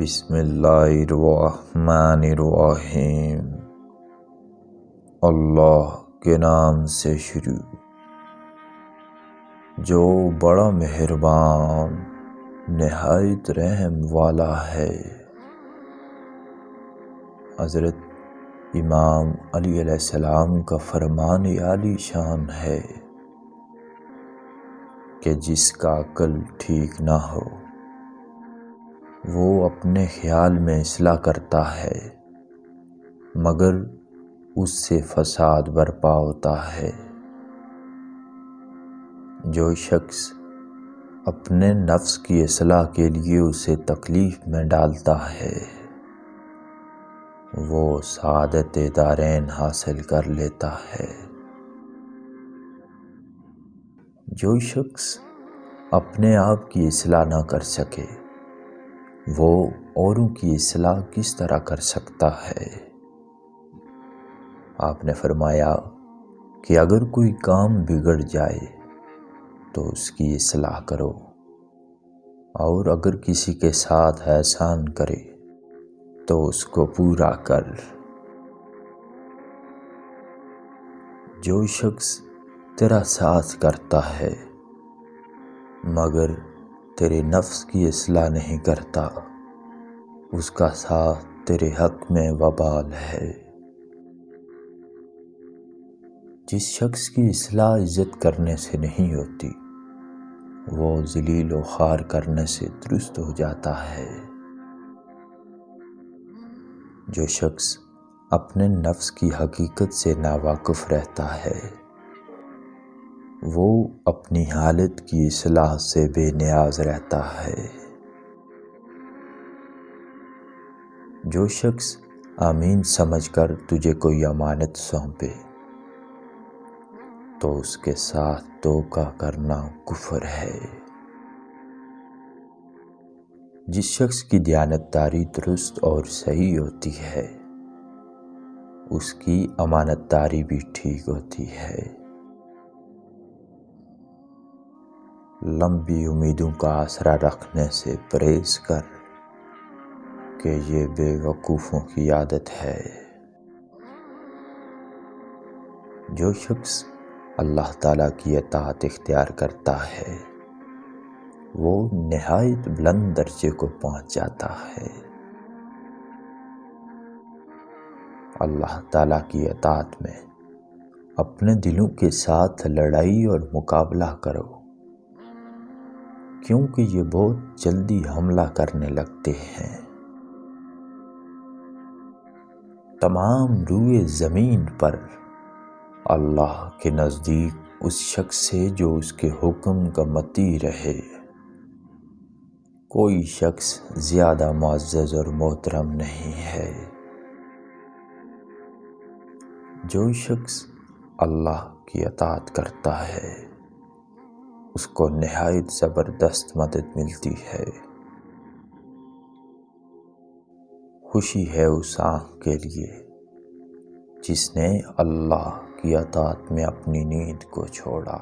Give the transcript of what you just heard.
بسم اللہ الرحمن الرحیم۔ اللہ کے نام سے شروع جو بڑا مہربان نہایت رحم والا ہے۔ حضرت امام علی علیہ السلام کا فرمان عالی شان ہے کہ جس کا عقل ٹھیک نہ ہو وہ اپنے خیال میں اصلاح کرتا ہے مگر اس سے فساد برپا ہوتا ہے۔ جو شخص اپنے نفس کی اصلاح کے لیے اسے تکلیف میں ڈالتا ہے وہ سعادت دارین حاصل کر لیتا ہے۔ جو شخص اپنے آپ کی اصلاح نہ کر سکے وہ اوروں کی اصلاح کس طرح کر سکتا ہے؟ آپ نے فرمایا کہ اگر کوئی کام بگڑ جائے تو اس کی اصلاح کرو، اور اگر کسی کے ساتھ احسان کرے تو اس کو پورا کر۔ جو شخص تیرا ساتھ کرتا ہے مگر تیرے نفس کی اصلاح نہیں کرتا اس کا ساتھ تیرے حق میں وبال ہے۔ جس شخص کی اصلاح عزت کرنے سے نہیں ہوتی وہ ذلیل و خوار کرنے سے درست ہو جاتا ہے۔ جو شخص اپنے نفس کی حقیقت سے ناواقف رہتا ہے وہ اپنی حالت کی اصلاح سے بے نیاز رہتا ہے۔ جو شخص امین سمجھ کر تجھے کوئی امانت سونپے تو اس کے ساتھ دھوکہ کرنا کفر ہے۔ جس شخص کی دیانتداری درست اور صحیح ہوتی ہے اس کی امانت داری بھی ٹھیک ہوتی ہے۔ لمبی امیدوں کا آسرا رکھنے سے پرہیز کر کہ یہ بے وقوفوں کی عادت ہے۔ جو شخص اللہ تعالیٰ کی اطاعت اختیار کرتا ہے وہ نہایت بلند درجے کو پہنچ جاتا ہے۔ اللہ تعالیٰ کی اطاعت میں اپنے دلوں کے ساتھ لڑائی اور مقابلہ کرو کیونکہ یہ بہت جلدی حملہ کرنے لگتے ہیں۔ تمام روئے زمین پر اللہ کے نزدیک اس شخص سے جو اس کے حکم کا مطیع رہے کوئی شخص زیادہ معزز اور محترم نہیں ہے۔ جو شخص اللہ کی اطاعت کرتا ہے اس کو نہایت زبردست مدد ملتی ہے۔ خوشی ہے اس آنکھ کے لیے جس نے اللہ کی اطاعت میں اپنی نیند کو چھوڑا۔